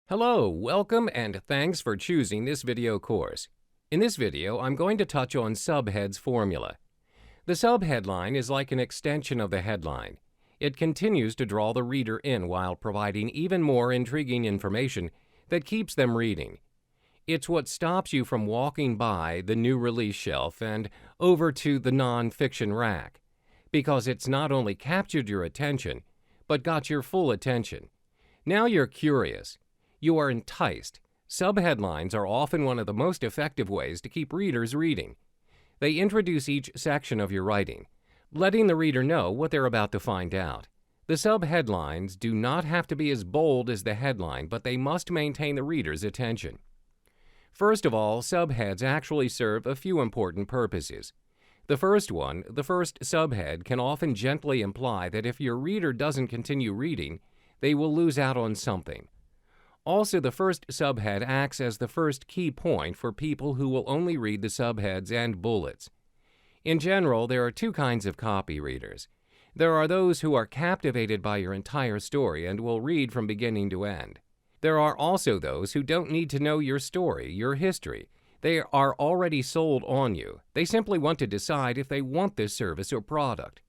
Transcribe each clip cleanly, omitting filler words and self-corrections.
Hello, welcome, and thanks for choosing this video course. In this video, I'm going to touch on subheads formula. The subheadline is like an extension of the headline. It continues to draw the reader in while providing even more intriguing information that keeps them reading. It's what stops you from walking by the new release shelf and over to the non-fiction rack, because it's not only captured your attention, but got your full attention. Now you're curious. You are enticed. Subheadlines are often one of the most effective ways to keep readers reading. They introduce each section of your writing, letting the reader know what they're about to find out. The subheadlines do not have to be as bold as the headline, but they must maintain the reader's attention. First of all, subheads actually serve a few important purposes. The first subhead, can often gently imply that if your reader doesn't continue reading, they will lose out on something. Also, the first subhead acts as the first key point for people who will only read the subheads and bullets. In general, there are two kinds of copy readers. There are those who are captivated by your entire story and will read from beginning to end. There are also those who don't need to know your story, your history. They are already sold on you. They simply want to decide if they want this service or product.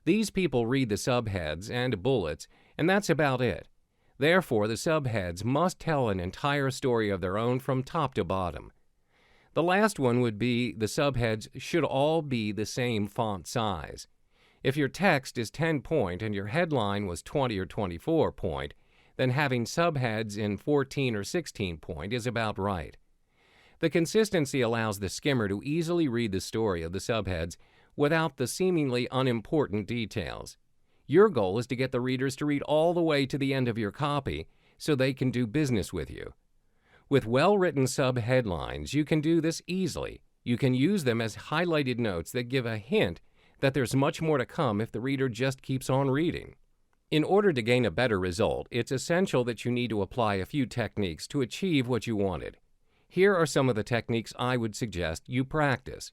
These people read the subheads and bullets, and that's about it. Therefore, the subheads must tell an entire story of their own from top to bottom. The last one would be the subheads should all be the same font size. If your text is 10 point and your headline was 20 or 24 point, then having subheads in 14 or 16 point is about right. The consistency allows the skimmer to easily read the story of the subheads without the seemingly unimportant details. Your goal is to get the readers to read all the way to the end of your copy so they can do business with you. With well-written subheadlines, you can do this easily. You can use them as highlighted notes that give a hint that there's much more to come if the reader just keeps on reading. In order to gain a better result, it's essential that you need to apply a few techniques to achieve what you wanted. Here are some of the techniques I would suggest you practice.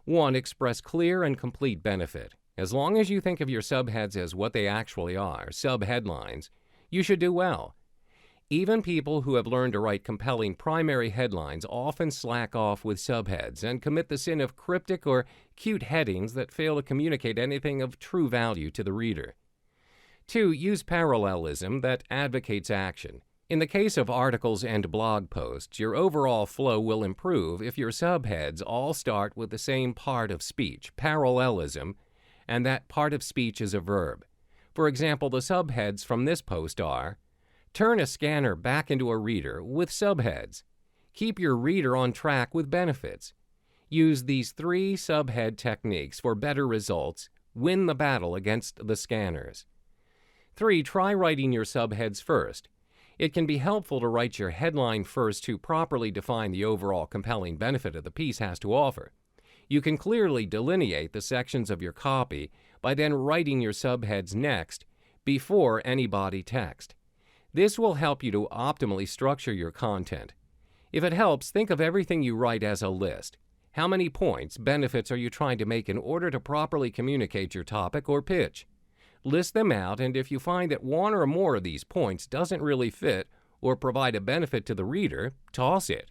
1. Express clear and complete benefit. As long as you think of your subheads as what they actually are, subheadlines, you should do well. Even people who have learned to write compelling primary headlines often slack off with subheads and commit the sin of cryptic or cute headings that fail to communicate anything of true value to the reader. 2. Use parallelism that advocates action. In the case of articles and blog posts, your overall flow will improve if your subheads all start with the same part of speech, parallelism, and that part of speech is a verb. For example, the subheads from this post are, turn a scanner back into a reader with subheads. Keep your reader on track with benefits. Use these 3 subhead techniques for better results. Win the battle against the scanners. 3. Try writing your subheads first. It can be helpful to write your headline first to properly define the overall compelling benefit of the piece has to offer. You can clearly delineate the sections of your copy by then writing your subheads next before any body text. This will help you to optimally structure your content. If it helps, think of everything you write as a list. How many points, benefits are you trying to make in order to properly communicate your topic or pitch? List them out, and if you find that one or more of these points doesn't really fit or provide a benefit to the reader, toss it.